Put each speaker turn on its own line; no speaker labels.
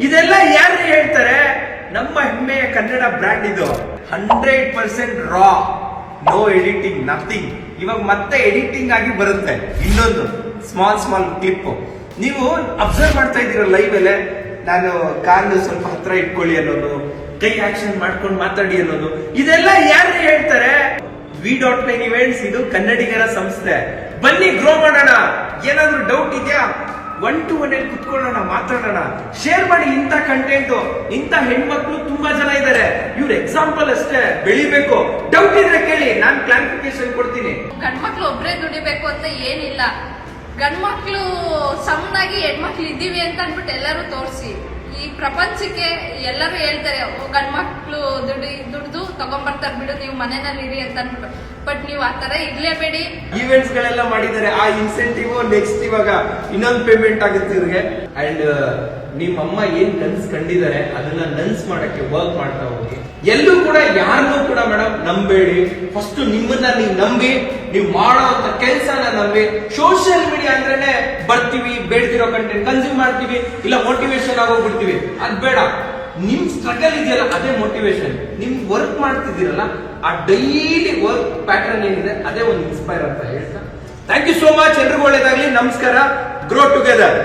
ಇದೆಲ್ಲ ಯಾರು ಹೇಳ್ತಾರೆ? ನಮ್ಮ ಹೆಮ್ಮೆಯ ಕನ್ನಡ ಬ್ರ್ಯಾಂಡ್ ಇದು. 100% ರಾ, ನೋ ಎಡಿಟಿಂಗ್, ನಥಿಂಗ್. ಇವಾಗ ಮತ್ತೆ ಎಡಿಟಿಂಗ್ ಆಗಿ ಬರುತ್ತೆ. ಇನ್ನೊಂದು ಸ್ಮಾಲ್ ಕ್ಲಿಪ್ ನೀವು ಅಬ್ಸರ್ವ್ ಮಾಡ್ತಾ ಇದ್ದೀರ ಲೈವ್ ಅಲ್ಲೇ. ನಾನು ಕಾಲು ಸ್ವಲ್ಪ ಹತ್ರ ಇಟ್ಕೊಳ್ಳಿ ಅನ್ನೋದು, ಕೈ ಆಕ್ಷನ್ ಮಾಡ್ಕೊಂಡು ಮಾತಾಡಿ ಅನ್ನೋದು, ಇದೆಲ್ಲ ಯಾರು ಹೇಳ್ತಾರೆ? V.9 ಇವೆಂಟ್ಸ್, ಇದು ಕನ್ನಡಿಗರ ಸಂಸ್ಥೆ. ಬನ್ನಿ ಗ್ರೋ ಮಾಡೋಣ. ಏನಾದ್ರೂ ಡೌಟ್ ಇದೆಯಾ? 1 to 1 ಕುತ್ಕೊಳ್ಳೋಣ, ಮಾತಾಡೋಣ, ಶೇರ್ ಮಾಡಿ. ಇಂಥ ಕಂಟೆಂಟ್, ಇಂಥ ಹೆಣ್ಮಕ್ಳು ತುಂಬಾ ಜನ ಇದ್ದಾರೆ. ಇವ್ರ ಎಕ್ಸಾಂಪಲ್ ಅಷ್ಟೇ, ಬೆಳಿಬೇಕು. ಡೌಟ್ ಇದ್ರೆ ಕೇಳಿ, ನಾನು ಕ್ಲಾರಿಫಿಕೇಶನ್ ಕೊಡ್ತೀನಿ.
ಗಂಡ್ಮಕ್ಳು ಒಬ್ರೇ ದುಡಿಬೇಕು ಅಂತ ಏನಿಲ್ಲ. ಗಂಡ್ಮಕ್ಳು ಸಮನಾಗಿ ಹೆಣ್ಮಕ್ಳು ಇದ್ದೀವಿ ಅಂತ ಅನ್ಬಿಟ್ಟು ಎಲ್ಲರೂ ತೋರಿಸಿ. ಈ ಪ್ರಪಂಚಕ್ಕೆ ಎಲ್ಲರೂ ಹೇಳ್ತಾರೆ ಗಂಡ್ಮಕ್ಳು ದುಡ್ದು ತಗೊಂಡ್ಬರ್ತಾರೆ ಬಿಡು, ನೀವು ಮನೆಯಲ್ಲಿ ಇರಿ ಅಂತ ಅನ್ಬಿಟ್ಟು. ಬಟ್ ನೀವು ಆತರ ಇರ್ಲೇಬೇಡಿ.
ಈವೆಂಟ್ಸ್ ಗಳೆಲ್ಲ ಮಾಡಿದ್ದಾರೆ. ಆ ಇನ್ಸೆಂಟಿವ್ ನೆಕ್ಸ್ಟ್ ಇವಾಗ ಇನ್ನೊಂದು ಪೇಮೆಂಟ್ ಆಗುತ್ತೆ ಇವ್ರಿಗೆ. ಅಂಡ್ ನಿಮ್ಮಮ್ಮ ಏನ್ ಕನ್ಸ್ ಕಂಡಿದ್ದಾರೆ ಅದನ್ನ ನನ್ಸ್ ಮಾಡಕ್ಕೆ ವರ್ಕ್ ಮಾಡ್ತಾ ಹೋಗಿ. ಎಲ್ಲೂ ಕೂಡ ಯಾರನ್ನೂ ಕೂಡ ಮೇಡಮ್ ನಂಬೇಡಿ. ಫಸ್ಟ್ ನಿಮ್ಮನ್ನ ನೀವು ನಂಬಿ, ನೀವು ಮಾಡೋ ಅಂತ ಕೆಲಸನ ನಂಬಿ. ಸೋಷಿಯಲ್ ಮೀಡಿಯಾ ಅಂದ್ರೇನೆ ಬರ್ತೀವಿ, ಬೇಡ್ತಿರೋ ಕಂಟೆಂಟ್ ಕನ್ಸ್ಯೂಮ್ ಮಾಡ್ತೀವಿ, ಇಲ್ಲ ಮೋಟಿವೇಶನ್ ಆಗೋಗ್ಬಿಡ್ತೀವಿ. ಅದ್ ಬೇಡ. ನಿಮ್ ಸ್ಟ್ರಗಲ್ ಇದೆಯಲ್ಲ ಅದೇ ಮೋಟಿವೇಶನ್. ನಿಮ್ ವರ್ಕ್ ಮಾಡ್ತಿದ್ದೀರಲ್ಲ ಆ ಡೈಲಿ ವರ್ಕ್ ಪ್ಯಾಟರ್ನ್ ಏನಿದೆ ಅದೇ ಒಂದು ಇನ್ಸ್ಪೈರ್ ಅಂತ ಹೇಳ್ತಾ, ಥ್ಯಾಂಕ್ ಯು ಸೋ ಮಚ್. ಎಲ್ರಿಗೂ ಒಳ್ಳೇದಾಗ್ಲಿ. ನಮಸ್ಕಾರ. Grow together.